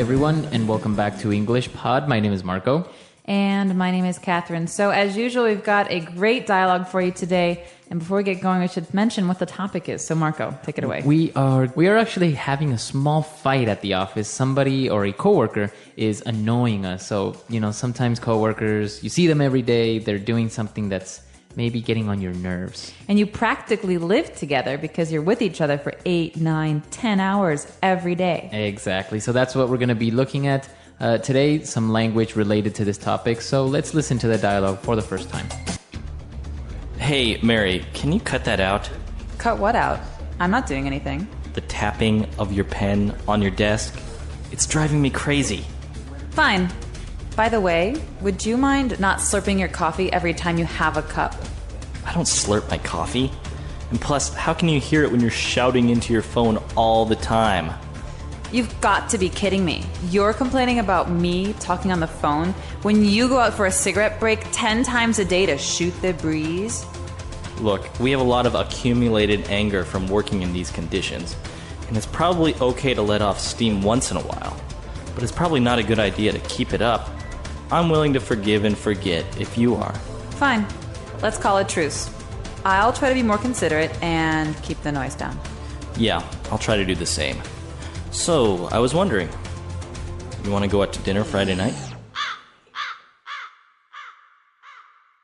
everyone, and welcome back to English Pod. My name is Marco. And my name is Catherine. So as usual, we've got a great dialogue for you today. And before we get going, we should mention what the topic is. So Marco, take it away. We are actually having a small fight at the office. Somebody or a coworker is annoying us. So, sometimes coworkers, you see them every day. They're doing something that's maybe getting on your nerves. And you practically live together because you're with each other for 8, 9, 10 hours every day. Exactly. So that's what we're going to be looking at today, some language related to this topic. So let's listen to the dialogue for the first time. Hey, Mary, can you cut that out? Cut what out? I'm not doing anything. The tapping of your pen on your desk. It's driving me crazy. Fine. By the way, would you mind not slurping your coffee every time you have a cup? I don't slurp my coffee. And plus, how can you hear it when you're shouting into your phone all the time? You've got to be kidding me. You're complaining about me talking on the phone when you go out for a cigarette break 10 times a day to shoot the breeze? Look, we have a lot of accumulated anger from working in these conditions, and it's probably okay to let off steam once in a while, but it's probably not a good idea to keep it up. I'm willing to forgive and forget if you are. Fine. Let's call it truce. I'll try to be more considerate and keep the noise down. Yeah, I'll try to do the same. So, I was wondering, you want to go out to dinner Friday night?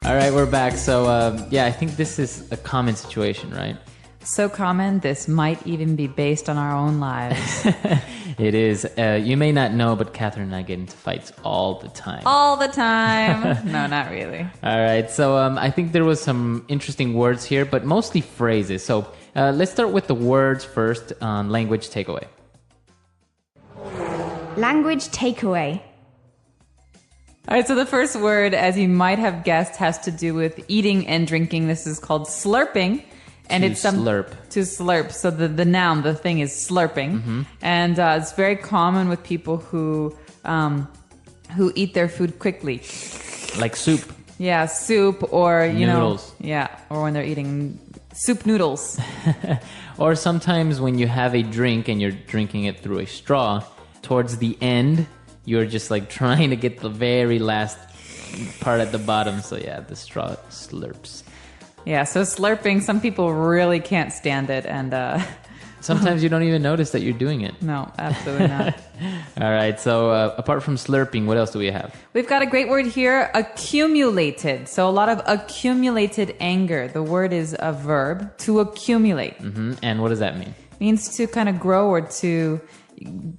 All right, we're back. So, I think this is a common situation, right? So common, this might even be based on our own lives. It is. You may not know, but Catherine and I get into fights all the time. All the time. No, not really. All right. So I think there was some interesting words here, but mostly phrases. So let's start with the words first on language takeaway. Language takeaway. All right, so the first word, as you might have guessed, has to do with eating and drinking. This is called slurping. And to slurp. To slurp. So the noun, the thing is slurping. Mm-hmm. And it's very common with people who eat their food quickly. Like soup. Yeah, soup or, noodles. Or when they're eating soup noodles. Or sometimes when you have a drink and you're drinking it through a straw, towards the end, you're just like trying to get the very last part at the bottom. So yeah, the straw slurps. Yeah, so slurping, some people really can't stand it, and sometimes you don't even notice that you're doing it. No, absolutely not. All right, so apart from slurping, what else do we have? We've got a great word here, accumulated. So a lot of accumulated anger. The word is a verb, to accumulate. Mm-hmm. And what does that mean? It means to kind of grow or to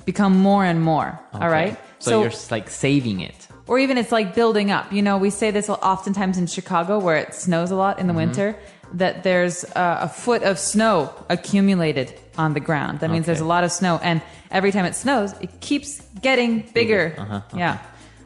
become more and more. Okay. All right? So you're like saving it. Or even it's like building up. We say this oftentimes in Chicago where it snows a lot in the winter, that there's a foot of snow accumulated on the ground. That means there's a lot of snow. And every time it snows, it keeps getting bigger. Yeah.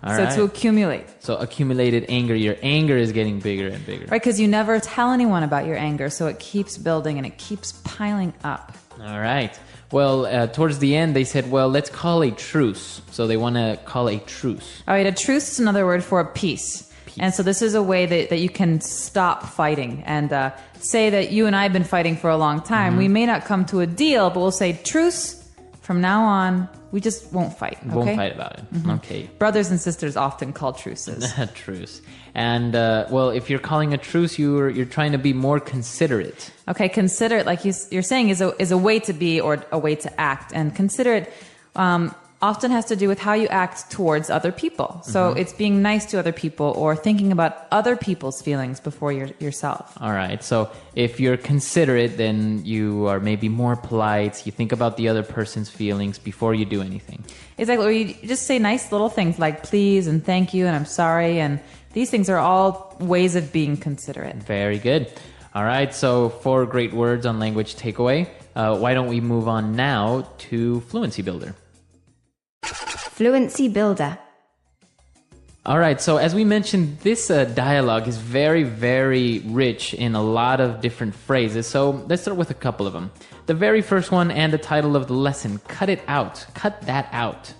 All so right. to accumulate. So accumulated anger. Your anger is getting bigger and bigger. Right, because you never tell anyone about your anger. So it keeps building and it keeps piling up. All right. Well, towards the end, they said, well, let's call a truce. So they want to call a truce. All right, a truce is another word for a peace. And so this is a way that you can stop fighting and say that you and I have been fighting for a long time. Mm-hmm. We may not come to a deal, but we'll say truce. From now on, we just won't fight. Okay? Won't fight about it. Mm-hmm. Okay. Brothers and sisters often call truces. Truce. And, well, if you're calling a truce, you're trying to be more considerate. Okay, considerate, like you're saying, is a way to be or a way to act. And considerate often has to do with how you act towards other people. So it's being nice to other people or thinking about other people's feelings before yourself. All right. So if you're considerate, then you are maybe more polite. You think about the other person's feelings before you do anything. Exactly. Or you just say nice little things like please and thank you and I'm sorry. And these things are all ways of being considerate. Very good. All right. So 4 great words on language takeaway. Why don't we move on now to Fluency Builder? Fluency builder. All right, so as we mentioned, this dialogue is very, very rich in a lot of different phrases. So let's start with a couple of them. The very first one and the title of the lesson, cut it out. Cut that out.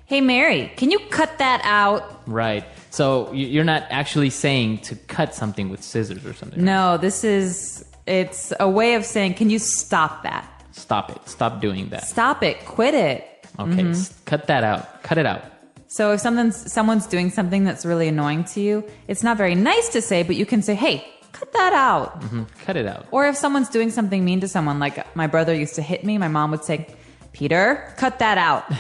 Hey, Mary, can you cut that out? Right. So you're not actually saying to cut something with scissors or something. No, it's a way of saying, can you stop that? Stop it. Stop doing that. Stop it. Quit it. Okay, cut that out. Cut it out. So if someone's doing something that's really annoying to you, it's not very nice to say, but you can say, hey, cut that out. Cut it out. Or if someone's doing something mean to someone, like my brother used to hit me, my mom would say, Peter, cut that out.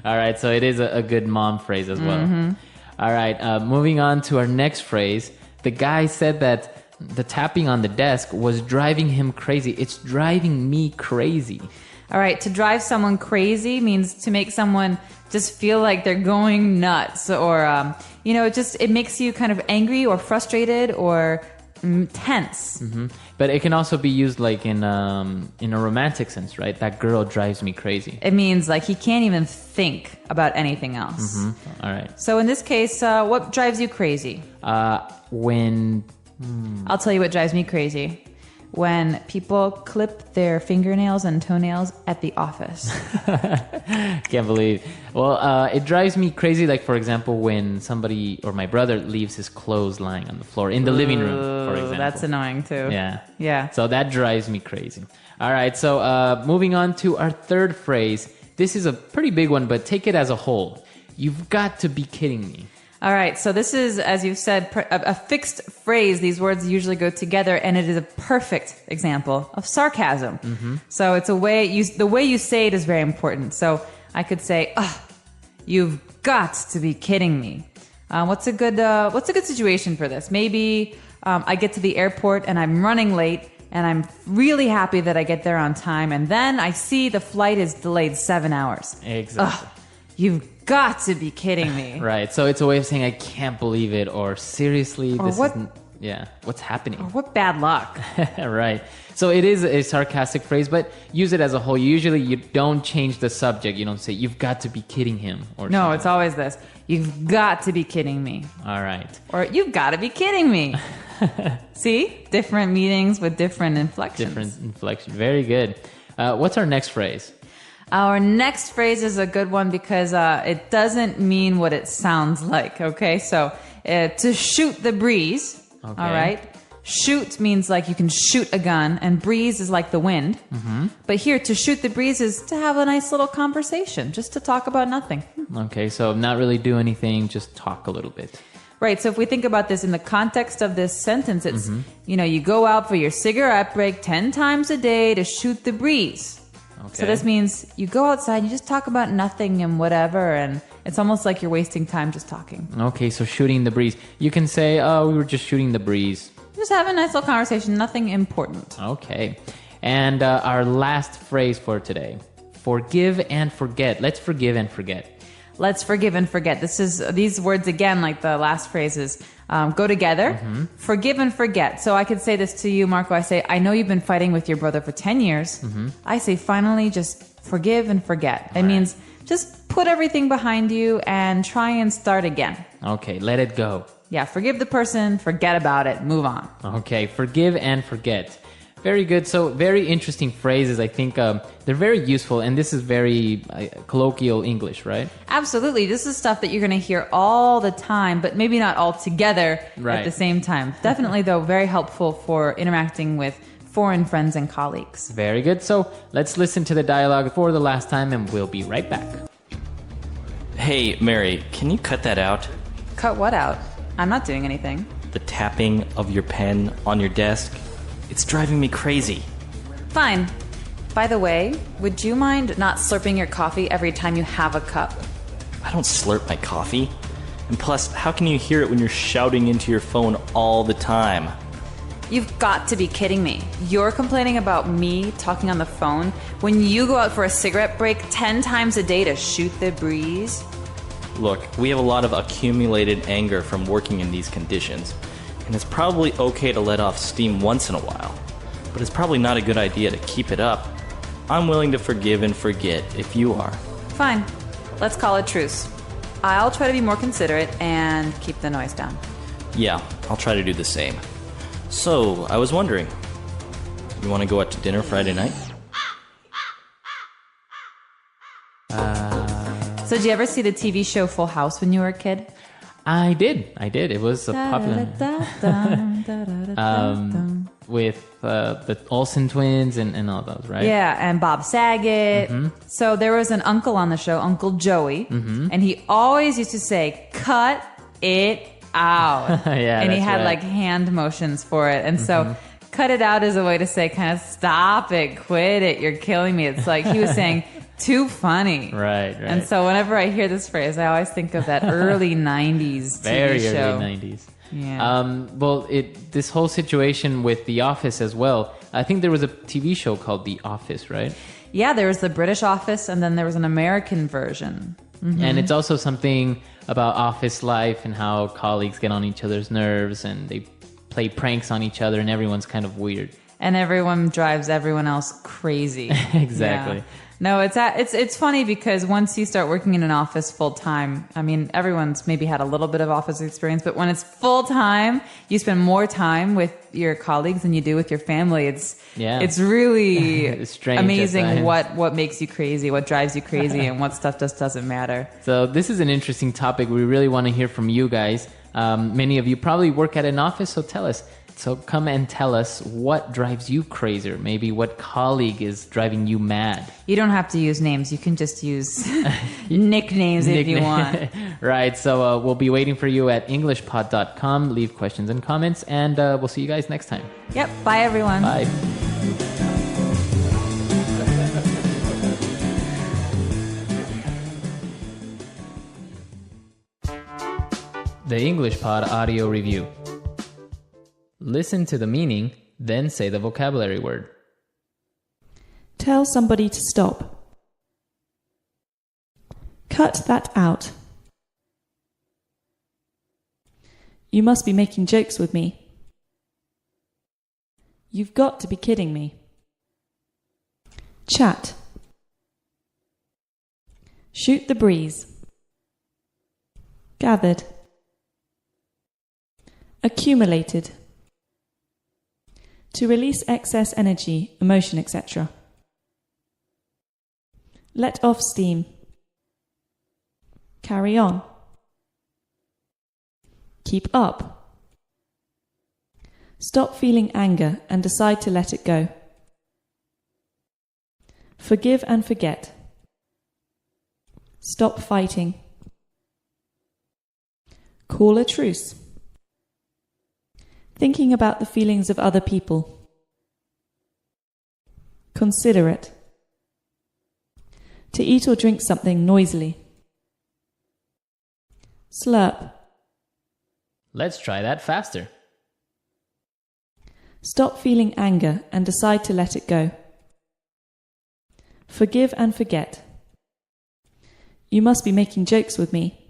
All right, so it is a good mom phrase as well. All right, moving on to our next phrase. The guy said that the tapping on the desk was driving him crazy. It's driving me crazy. All right, to drive someone crazy means to make someone just feel like they're going nuts, or it makes you kind of angry or frustrated or tense. But it can also be used like in a romantic sense, right? That girl drives me crazy. It means like he can't even think about anything else. All right. So in this case, what drives you crazy? When I'll tell you what drives me crazy. When people clip their fingernails and toenails at the office. Can't believe. Well, it drives me crazy. Like, for example, when somebody or my brother leaves his clothes lying on the floor in the living room, for example. That's annoying too. Yeah. So that drives me crazy. All right. So moving on to our third phrase. This is a pretty big one, but take it as a whole. You've got to be kidding me. All right, so this is, as you've said, a fixed phrase. These words usually go together, and it is a perfect example of sarcasm. So it's the way you say it is very important. So I could say, you've got to be kidding me. What's a good situation for this? Maybe I get to the airport and I'm running late, and I'm really happy that I get there on time, and then I see the flight is delayed 7 hours. Exactly. You've got to be kidding me. Right. So it's a way of saying I can't believe it, or seriously, or this what, isn't. Yeah. What's happening? Or what bad luck. Right. So it is a sarcastic phrase, but use it as a whole. Usually you don't change the subject. You don't say you've got to be kidding him, or no. something. It's always this. You've got to be kidding me. All right. Or you've got to be kidding me. See? Different meanings with different inflections. Different inflection. Very good. What's our next phrase? Our next phrase is a good one because it doesn't mean what it sounds like, okay? So, to shoot the breeze, okay. All right? Shoot means like you can shoot a gun, and breeze is like the wind. But here, to shoot the breeze is to have a nice little conversation, just to talk about nothing. Okay, so not really do anything, just talk a little bit. Right, so if we think about this in the context of this sentence, it's, you go out for your cigarette break 10 times a day to shoot the breeze. Okay. So this means you go outside, you just talk about nothing and whatever, and it's almost like you're wasting time just talking. Okay, so shooting the breeze. You can say, we were just shooting the breeze. Just have a nice little conversation, nothing important. Okay. And our last phrase for today. Forgive and forget. Let's forgive and forget. Let's forgive and forget. These words again, like the last phrases, go together. Forgive and forget. So I could say this to you, Marco. I say, I know you've been fighting with your brother for 10 years. I say, finally, just forgive and forget. It means just put everything behind you and try and start again. Okay, let it go. Yeah, forgive the person, forget about it, move on. Okay, forgive and forget. Very good. So very interesting phrases. I think they're very useful, and this is very colloquial English, right? Absolutely. This is stuff that you're going to hear all the time, but maybe not all together at the same time. Definitely, though, very helpful for interacting with foreign friends and colleagues. Very good. So let's listen to the dialogue for the last time, and we'll be right back. Hey, Mary, can you cut that out? Cut what out? I'm not doing anything. The tapping of your pen on your desk. It's driving me crazy. Fine. By the way, would you mind not slurping your coffee every time you have a cup? I don't slurp my coffee. And plus, how can you hear it when you're shouting into your phone all the time? You've got to be kidding me. You're complaining about me talking on the phone when you go out for a cigarette break 10 times a day to shoot the breeze? Look, we have a lot of accumulated anger from working in these conditions. And it's probably okay to let off steam once in a while, but it's probably not a good idea to keep it up. I'm willing to forgive and forget if you are. Fine. Let's call it truce. I'll try to be more considerate and keep the noise down. Yeah, I'll try to do the same. So, I was wondering, you want to go out to dinner Friday night? So did you ever see the TV show Full House when you were a kid? I did. It was a popular with the Olsen twins and all those, right? Yeah, and Bob Saget. So there was an uncle on the show, Uncle Joey, and he always used to say, "Cut it out." Yeah, and he that's had right. like hand motions for it. And so cut it out is a way to say kind of stop it, quit it, you're killing me. It's like he was saying too funny. Right. And so whenever I hear this phrase, I always think of that early 90s TV Very show. early 90s. Yeah. Well, this whole situation with The Office as well. I think there was a TV show called The Office, right? Yeah, there was the British Office, and then there was an American version. And it's also something about office life and how colleagues get on each other's nerves and they play pranks on each other and everyone's kind of weird. And everyone drives everyone else crazy. Exactly. Yeah. No, it's funny because once you start working in an office full time, I mean, everyone's maybe had a little bit of office experience, but when it's full time, you spend more time with your colleagues than you do with your family. It's really It's strange at amazing times. what makes you crazy, what drives you crazy, and what stuff just doesn't matter. So this is an interesting topic. We really want to hear from you guys. Many of you probably work at an office, so tell us. So come and tell us what drives you crazy, or maybe what colleague is driving you mad. You don't have to use names. You can just use nicknames if you want. Right, so we'll be waiting for you at englishpod.com. Leave questions and comments, and we'll see you guys next time. Yep. Bye, everyone. Bye. The English Pod Audio Review. Listen to the meaning, then say the vocabulary word. Tell somebody to stop. Cut that out. You must be making jokes with me. You've got to be kidding me. Chat. Shoot the breeze. Gathered. Accumulated. To release excess energy, emotion, etc. Let off steam. Carry on. Keep up. Stop feeling anger and decide to let it go. Forgive and forget. Stop fighting. Call a truce. Thinking about the feelings of other people. Consider it. To eat or drink something noisily. Slurp. Let's try that faster. Stop feeling anger and decide to let it go. Forgive and forget. You must be making jokes with me.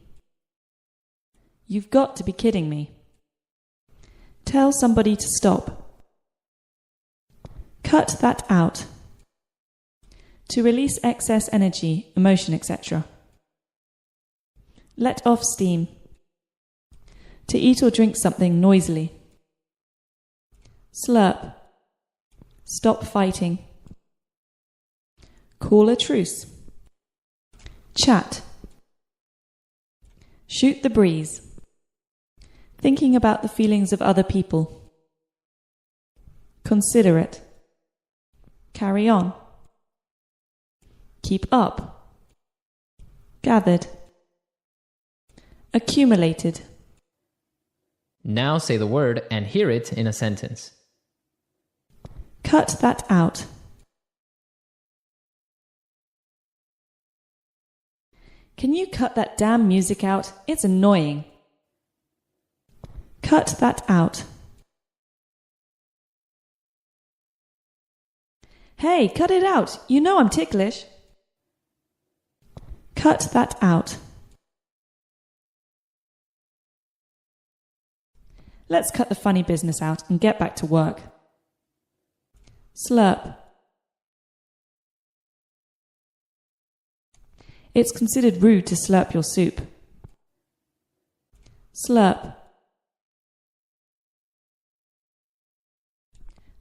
You've got to be kidding me. Tell somebody to stop. Cut that out. To release excess energy, emotion, etc. Let off steam. To eat or drink something noisily. Slurp. Stop fighting. Call a truce. Chat. Shoot the breeze. Thinking about the feelings of other people. Consider it. Carry on. Keep up. Gathered. Accumulated. Now say the word and hear it in a sentence. Cut that out. Can you cut that damn music out? It's annoying. Cut that out. Hey, cut it out. You know I'm ticklish. Cut that out. Let's cut the funny business out and get back to work. Slurp. It's considered rude to slurp your soup. Slurp.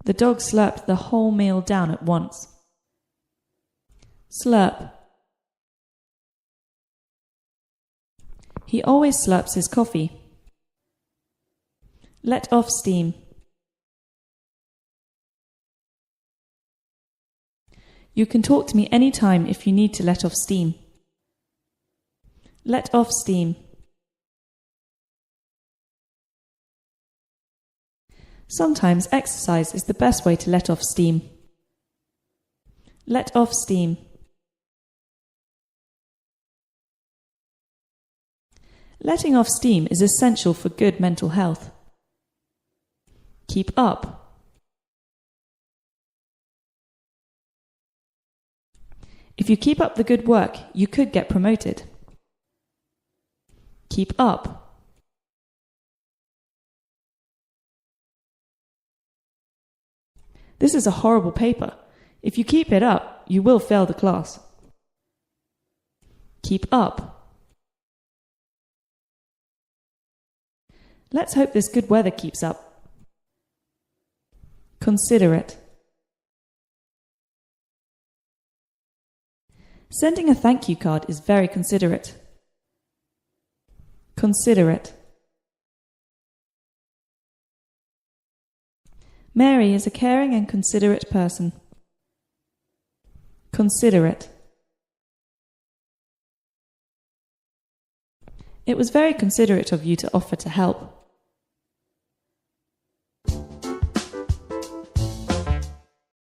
The dog slurped the whole meal down at once. Slurp. He always slurps his coffee. Let off steam. You can talk to me any time if you need to let off steam. Let off steam. Sometimes exercise is the best way to let off steam. Let off steam. Letting off steam is essential for good mental health. Keep up. If you keep up the good work, you could get promoted. Keep up. This is a horrible paper. If you keep it up, you will fail the class. Keep up. Let's hope this good weather keeps up. Considerate. Sending a thank you card is very considerate. Considerate. Mary is a caring and considerate person. Considerate. It was very considerate of you to offer to help.